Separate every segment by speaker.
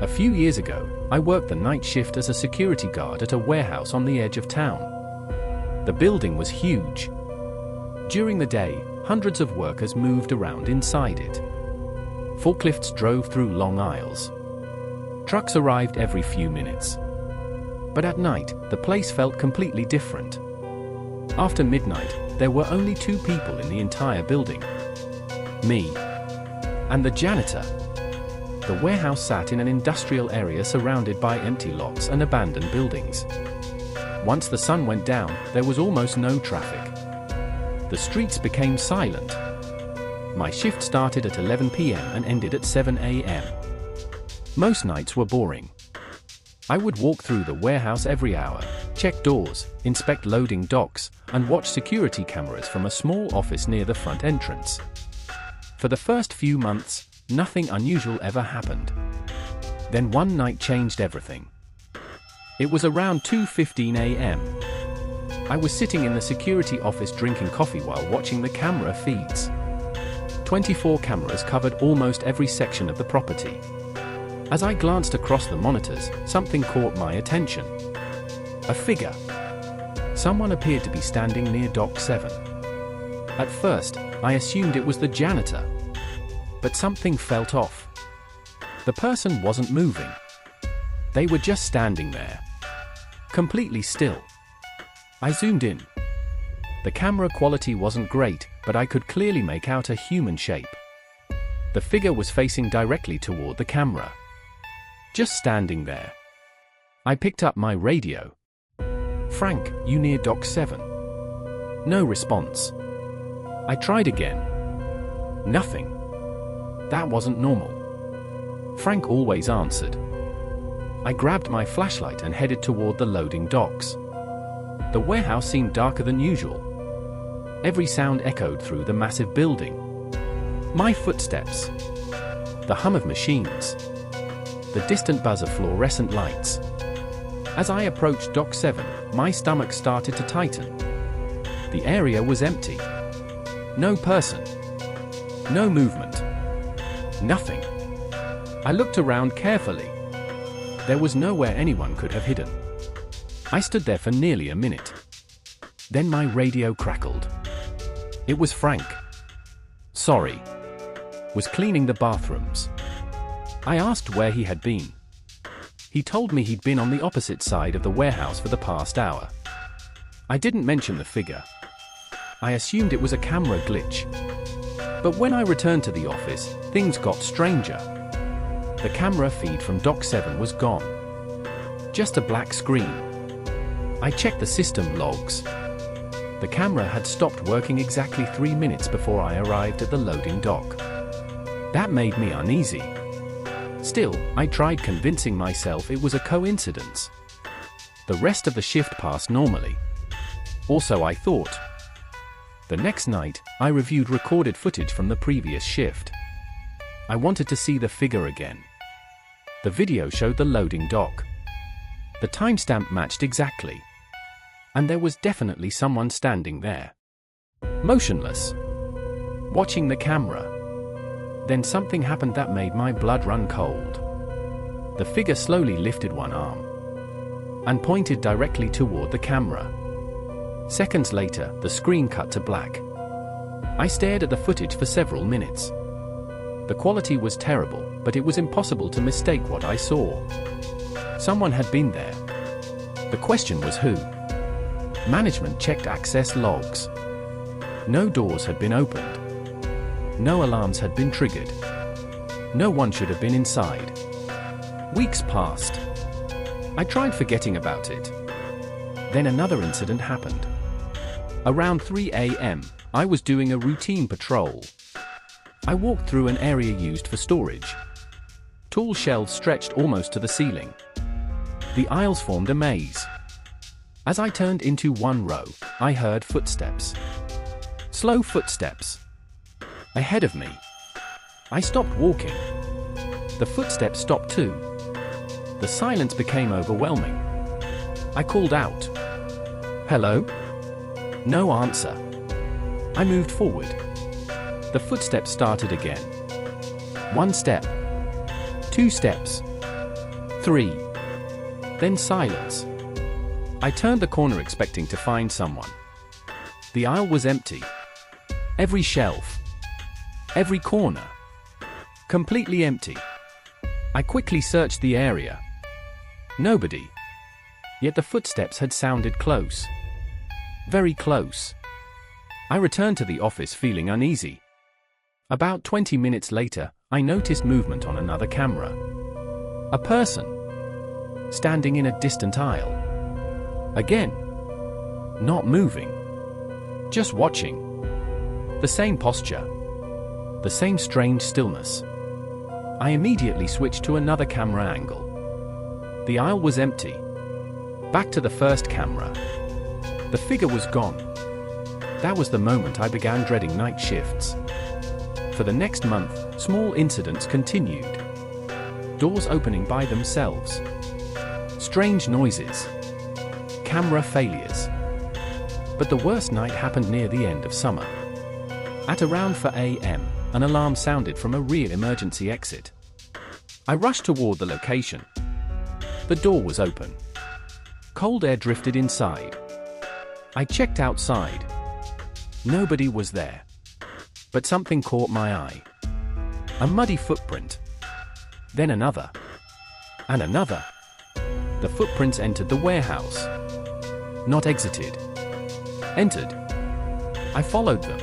Speaker 1: A few years ago, I worked the night shift as a security guard at a warehouse on the edge of town. The building was huge. During the day, hundreds of workers moved around inside it. Forklifts drove through long aisles. Trucks arrived every few minutes. But at night, the place felt completely different. After midnight, there were only 2 people in the entire building. Me and the janitor. The warehouse sat in an industrial area surrounded by empty lots and abandoned buildings. Once the sun went down, there was almost no traffic. The streets became silent. My shift started at 11 p.m. and ended at 7 a.m. Most nights were boring. I would walk through the warehouse every hour, check doors, inspect loading docks, and watch security cameras from a small office near the front entrance. For the first few months, nothing unusual ever happened. Then one night changed everything. It was around 2:15 a.m. I was sitting in the security office drinking coffee while watching the camera feeds. 24 cameras covered almost every section of the property. As I glanced across the monitors, something caught my attention. A figure. Someone appeared to be standing near Dock 7. At first, I assumed it was the janitor. But something felt off. The person wasn't moving. They were just standing there, completely still. I zoomed in. The camera quality wasn't great, but I could clearly make out a human shape. The figure was facing directly toward the camera, just standing there. I picked up my radio. "Frank, you near Dock 7?" No response. I tried again. Nothing. That wasn't normal. Frank always answered. I grabbed my flashlight and headed toward the loading docks. The warehouse seemed darker than usual. Every sound echoed through the massive building. My footsteps. The hum of machines. The distant buzz of fluorescent lights. As I approached Dock 7, my stomach started to tighten. The area was empty. No person. No movement. Nothing. I looked around carefully. There was nowhere anyone could have hidden. I stood there for nearly a minute. Then my radio crackled. It was Frank. Sorry. Was cleaning the bathrooms. I asked where he had been. He told me he'd been on the opposite side of the warehouse for the past hour. I didn't mention the figure. I assumed it was a camera glitch. But when I returned to the office, things got stranger. The camera feed from Dock 7 was gone. Just a black screen. I checked the system logs. The camera had stopped working exactly 3 minutes before I arrived at the loading dock. That made me uneasy. Still, I tried convincing myself it was a coincidence. The rest of the shift passed normally. Also, I thought. The next night, I reviewed recorded footage from the previous shift. I wanted to see the figure again. The video showed the loading dock. The timestamp matched exactly. And there was definitely someone standing there. Motionless. Watching the camera. Then something happened that made my blood run cold. The figure slowly lifted one arm and pointed directly toward the camera. Seconds later, the screen cut to black. I stared at the footage for several minutes. The quality was terrible, but it was impossible to mistake what I saw. Someone had been there. The question was who? Management checked access logs. No doors had been opened. No alarms had been triggered. No one should have been inside. Weeks passed. I tried forgetting about it. Then another incident happened. Around 3 a.m., I was doing a routine patrol. I walked through an area used for storage. Tall shelves stretched almost to the ceiling. The aisles formed a maze. As I turned into one row, I heard footsteps. Slow footsteps. Ahead of me. I stopped walking. The footsteps stopped too. The silence became overwhelming. I called out. "Hello?" No answer. I moved forward. The footsteps started again. 1 step. 2 steps. 3. Then silence. I turned the corner expecting to find someone. The aisle was empty. Every shelf. Every corner. Completely empty. I quickly searched the area. Nobody. Yet the footsteps had sounded close. Very close. I returned to the office feeling uneasy. About 20 minutes later, I noticed movement on another camera. A person. Standing in a distant aisle. Again. Not moving. Just watching. The same posture. The same strange stillness. I immediately switched to another camera angle. The aisle was empty. Back to the first camera. The figure was gone. That was the moment I began dreading night shifts. For the next month, small incidents continued. Doors opening by themselves. Strange noises. Camera failures. But the worst night happened near the end of summer. At around 4 a.m., an alarm sounded from a rear emergency exit. I rushed toward the location. The door was open. Cold air drifted inside. I checked outside. Nobody was there. But something caught my eye. A muddy footprint. Then another. And another. The footprints entered the warehouse. Not exited. Entered. I followed them.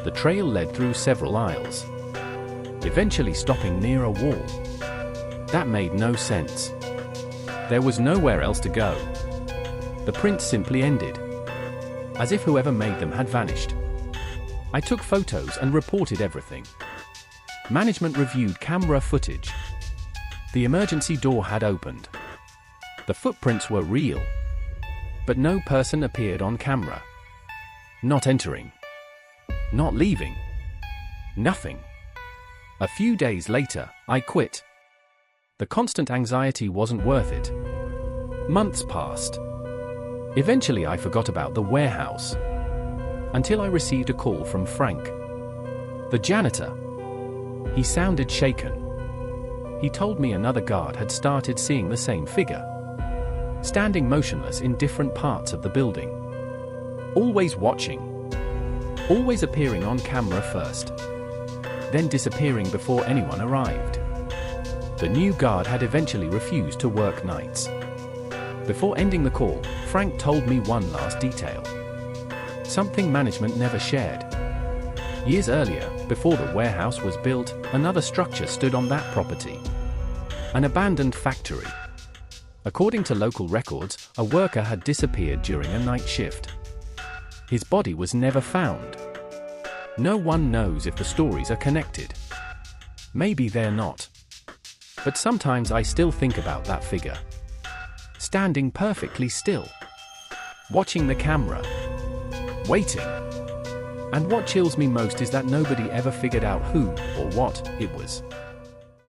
Speaker 1: The trail led through several aisles. Eventually stopping near a wall. That made no sense. There was nowhere else to go. The prints simply ended. As if whoever made them had vanished. I took photos and reported everything. Management reviewed camera footage. The emergency door had opened. The footprints were real. But no person appeared on camera. Not entering. Not leaving. Nothing. A few days later, I quit. The constant anxiety wasn't worth it. Months passed. Eventually I forgot about the warehouse. Until I received a call from Frank. The janitor. He sounded shaken. He told me another guard had started seeing the same figure. Standing motionless in different parts of the building. Always watching. Always appearing on camera first. Then disappearing before anyone arrived. The new guard had eventually refused to work nights. Before ending the call, Frank told me one last detail. Something management never shared. Years earlier, before the warehouse was built, another structure stood on that property. An abandoned factory. According to local records, a worker had disappeared during a night shift. His body was never found. No one knows if the stories are connected. Maybe they're not. But sometimes I still think about that figure. Standing perfectly still. Watching the camera. Waiting. And what chills me most is that nobody ever figured out who or what it was.